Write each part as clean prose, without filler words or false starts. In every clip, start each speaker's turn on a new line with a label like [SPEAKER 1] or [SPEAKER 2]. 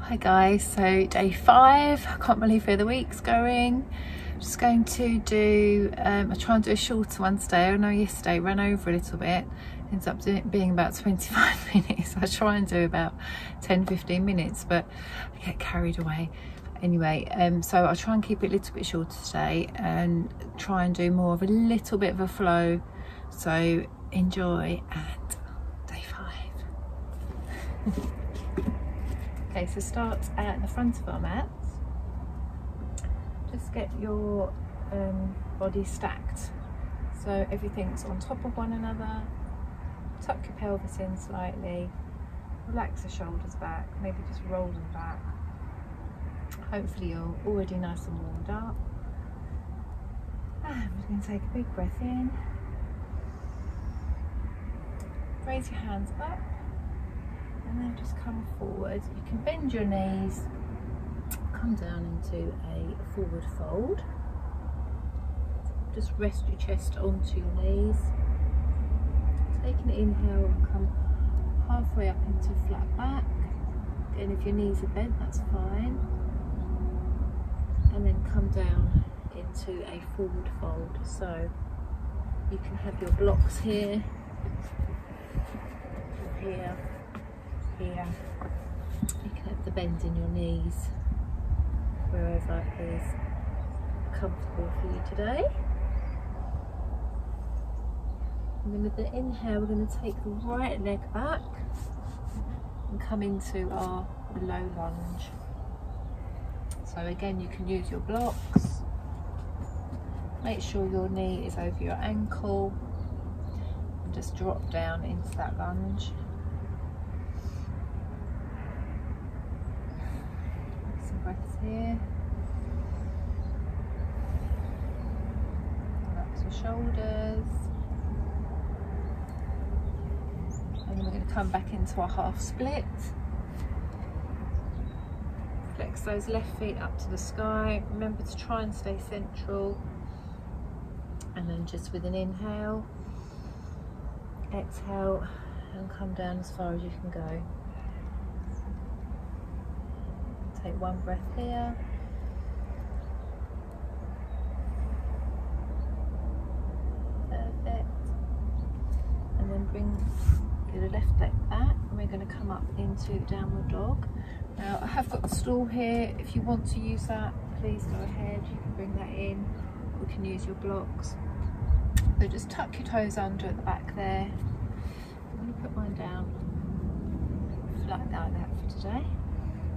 [SPEAKER 1] Hi guys, so day 5. I can't believe where the week's going. Just going to do, I try and do a shorter one today. I know yesterday ran over a little bit, ends up being about 25 minutes. I try and do about 10-15 minutes, but I get carried away. Anyway, so I'll try and keep it a little bit shorter today and try and do more of a little bit of a flow. So enjoy at day 5. Okay, so start at the front of our mats. Just get your body stacked so everything's on top of one another. Tuck your pelvis in slightly, relax the shoulders back, maybe just roll them back. Hopefully you're already nice and warmed up. And we're going to take a big breath in. Raise your hands up and then just come forward. You can bend your knees, come down into a forward fold. Just rest your chest onto your knees. Take an inhale and come halfway up into flat back. Again, if your knees are bent, that's fine. And then come down into a forward fold. So you can have your blocks here, here, here. You can have the bend in your knees, wherever is comfortable for you today. With the inhale, we're going to take the right leg back and come into our low lunge. So again, you can use your blocks. Make sure your knee is over your ankle and just drop down into that lunge. Some breaths here. Relax your shoulders. And then we're going to come back into our half split. Flex those left feet up to the sky. Remember to try and stay central. And then just with an inhale, exhale and come down as far as you can go. Take one breath here. Perfect. And then bring your left leg back and we're going to come up into downward dog. Now I have got the stool here. If you want to use that, please go ahead. You can bring that in. We can use your blocks. So just tuck your toes under at the back there. I'm going to put mine down flat like that for today.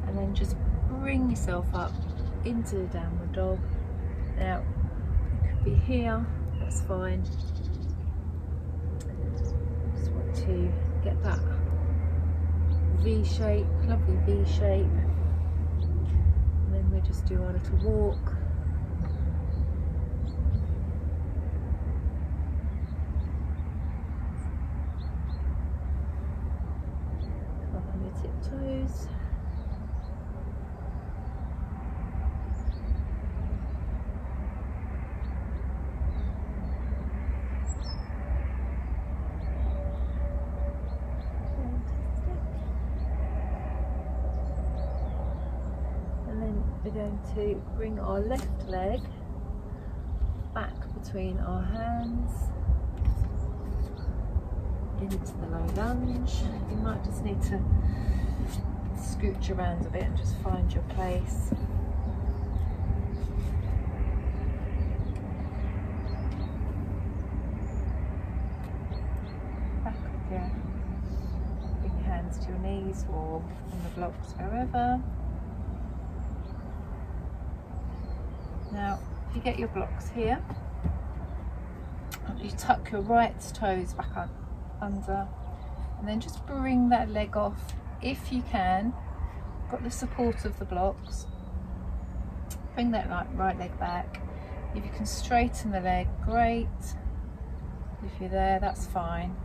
[SPEAKER 1] And then just bring yourself up into the downward dog. Now, it could be here, that's fine. Just want to get that V shape, lovely V shape. And then we'll just do our little walk. Tiptoes. And then we're going to bring our left leg back between our hands into the low lunge. You might just need to scooch around a bit and just find your place. Back again. Bring your hands to your knees or on the blocks, wherever. Now, if you get your blocks here, you tuck your right toes back up under and then just bring that leg off if you can. Got the support of the blocks. Bring that right leg back. If you can straighten the leg, great. If you're there, that's fine.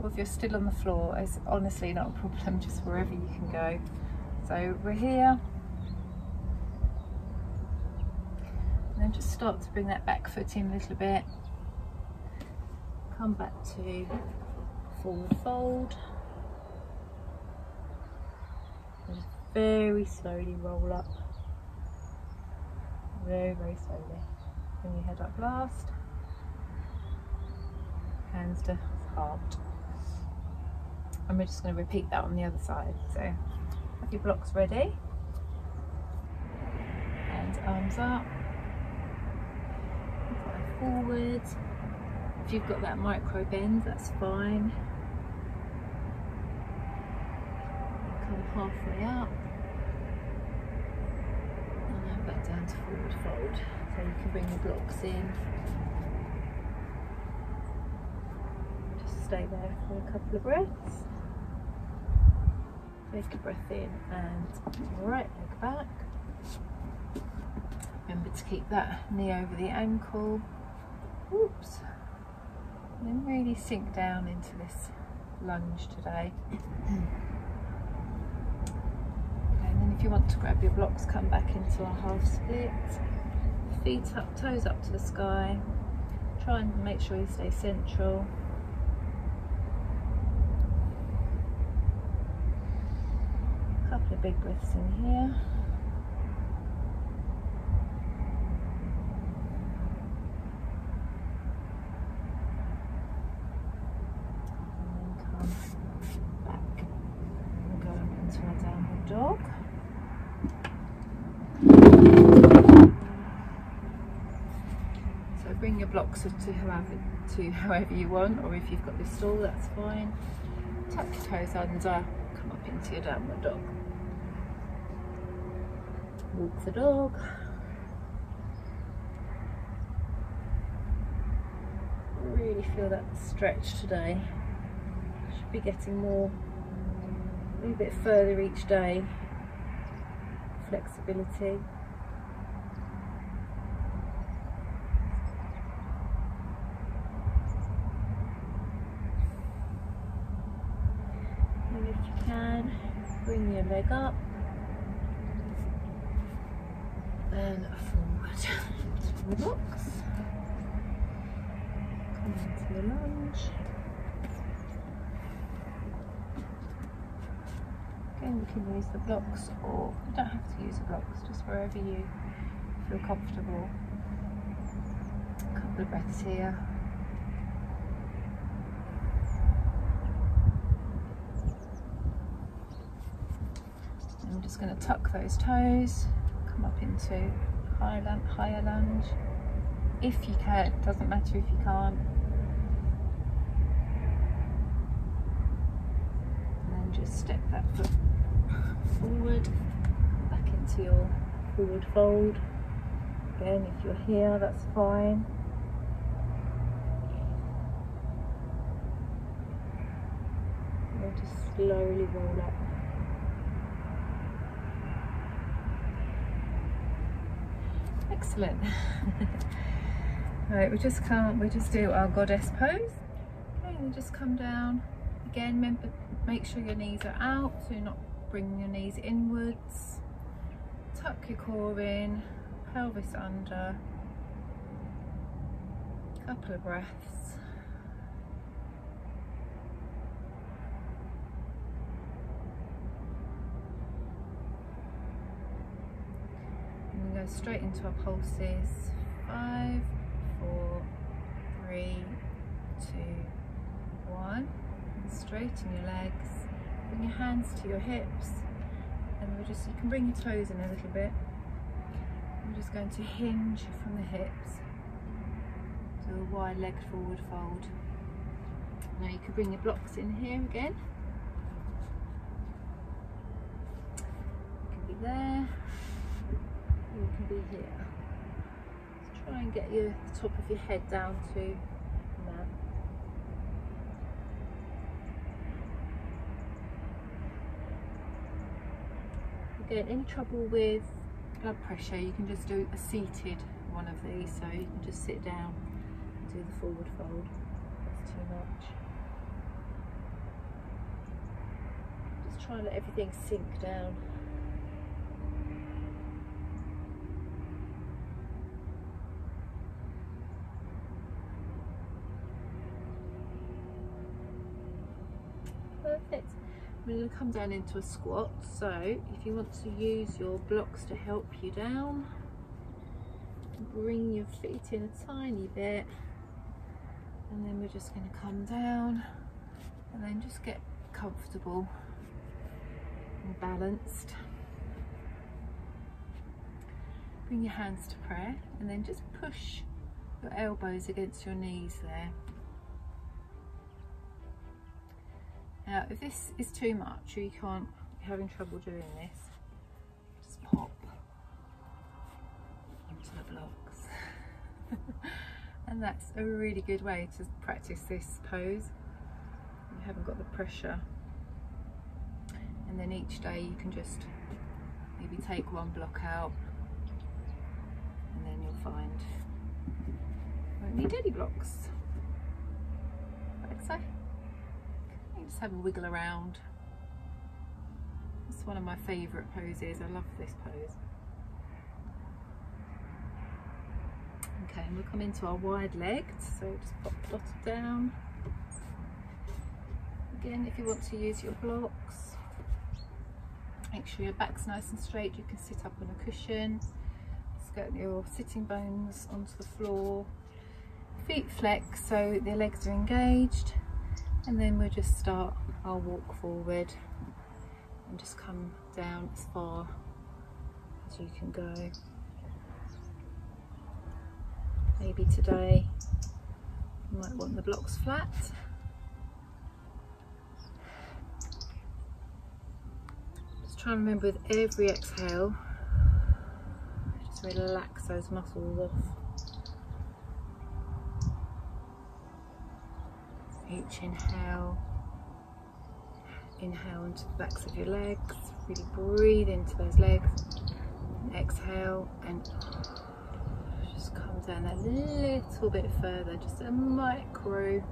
[SPEAKER 1] Or if you're still on the floor, it's honestly not a problem, just wherever you can go. So we're here. And then just start to bring that back foot in a little bit. Come back to forward fold. very slowly roll up. Very, very slowly. Bring your head up last. Hands to heart. And we're just going to repeat that on the other side. So have your blocks ready. And arms up. Go forwards. If you've got that micro bend, that's fine. Come halfway up. And then back down to forward fold. So you can bring your blocks in. Just stay there for a couple of breaths. Take a breath in and right leg back. Remember to keep that knee over the ankle. Oops. And then really sink down into this lunge today. And then if you want to grab your blocks, come back into a half split. Feet up, toes up to the sky. Try and make sure you stay central. A couple of big breaths in here. And then come back and go up into our downward dog. So bring your blocks to however you want, or if you've got this stool, that's fine. Tuck your toes under, come up into your downward dog. Walk the dog. Really feel that stretch today. Should be getting more, a little bit further each day. Flexibility. And if you can, bring your leg up and forward to the box. Come into the lunge. Again, you can use the blocks, or you don't have to use the blocks, just wherever you feel comfortable. A couple of breaths here. I'm just going to tuck those toes, come up into higher lunge. If you can, it doesn't matter if you can't. And then just step that foot forward, back into your forward fold. Again, if you're here, that's fine. And then just slowly roll up. Excellent. Right, we just do our goddess pose. Okay, and just come down. Again, remember, make sure your knees are out, so you're not bringing your knees inwards. Tuck your core in, pelvis under. Couple of breaths. And we go straight into our pulses. 5, 4, 3, 2, 1. And straighten your legs. Bring your hands to your hips, and you can bring your toes in a little bit. I'm just going to hinge from the hips. Do a wide legged forward fold. Now you can bring your blocks in here again. You can be there, or you can be here. Just try and get the top of your head down to the mat. Again, any trouble with blood pressure, you can just do a seated one of these, so you can just sit down and do the forward fold. That's too much. Just try and let everything sink down. Perfect. we're going to come down into a squat. So if you want to use your blocks to help you down, bring your feet in a tiny bit, and then we're just going to come down and then just get comfortable and balanced. Bring your hands to prayer and then just push your elbows against your knees there. Now if this is too much or you can't, you're having trouble doing this, just pop onto the blocks. And that's a really good way to practice this pose. You haven't got the pressure. And then each day you can just maybe take one block out, and then you'll find you won't need any blocks. Like so. You just have a wiggle around. It's one of my favourite poses. I love this pose. Okay, and we'll come into our wide legs. So just pop the bottom down. Again, if you want to use your blocks, make sure your back's nice and straight. You can sit up on a cushion. Just get your sitting bones onto the floor. Feet flex so the legs are engaged. And then we'll just start our walk forward and just come down as far as you can go. Maybe today you might want the blocks flat. Just try and remember with every exhale, just relax those muscles off. Each inhale, inhale into the backs of your legs, really breathe into those legs, and exhale and just come down a little bit further, just a micro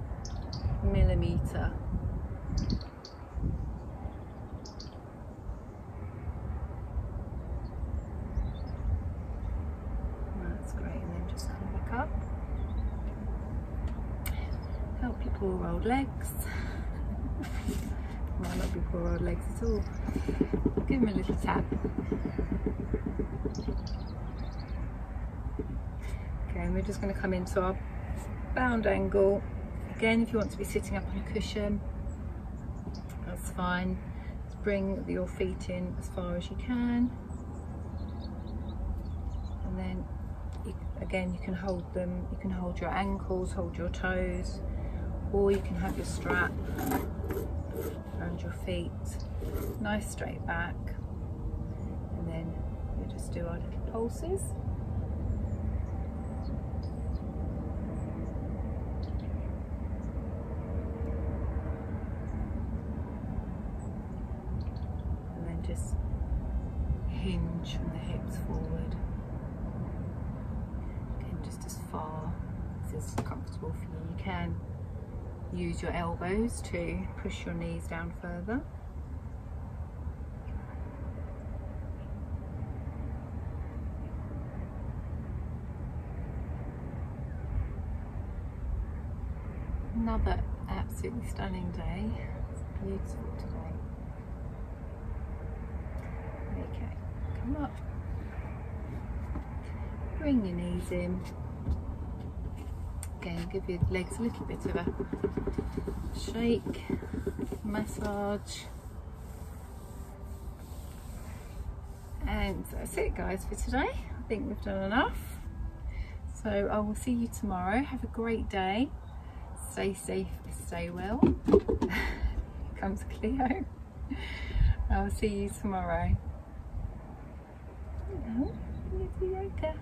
[SPEAKER 1] millimetre. That's great, and then just come back up. Help your poor old legs. Might not be poor old legs at all. Give them a little tap. Okay, and we're just going to come into our bound angle. Again, if you want to be sitting up on a cushion, that's fine. Just bring your feet in as far as you can. And then, again, you can hold them. You can hold your ankles, hold your toes. Or you can have your strap around your feet, nice straight back, and then we just do our little pulses. And then just hinge from the hips forward. Again, just as far as is comfortable for you. You can use your elbows to push your knees down further. Another absolutely stunning day. It's beautiful today. Okay, come up. Bring your knees in. Again, give your legs a little bit of a shake, massage. And that's it guys for today. I think we've done enough. So I will see you tomorrow. Have a great day. Stay safe, stay well. Here comes Cleo. I will see you tomorrow. Oh, little yoga.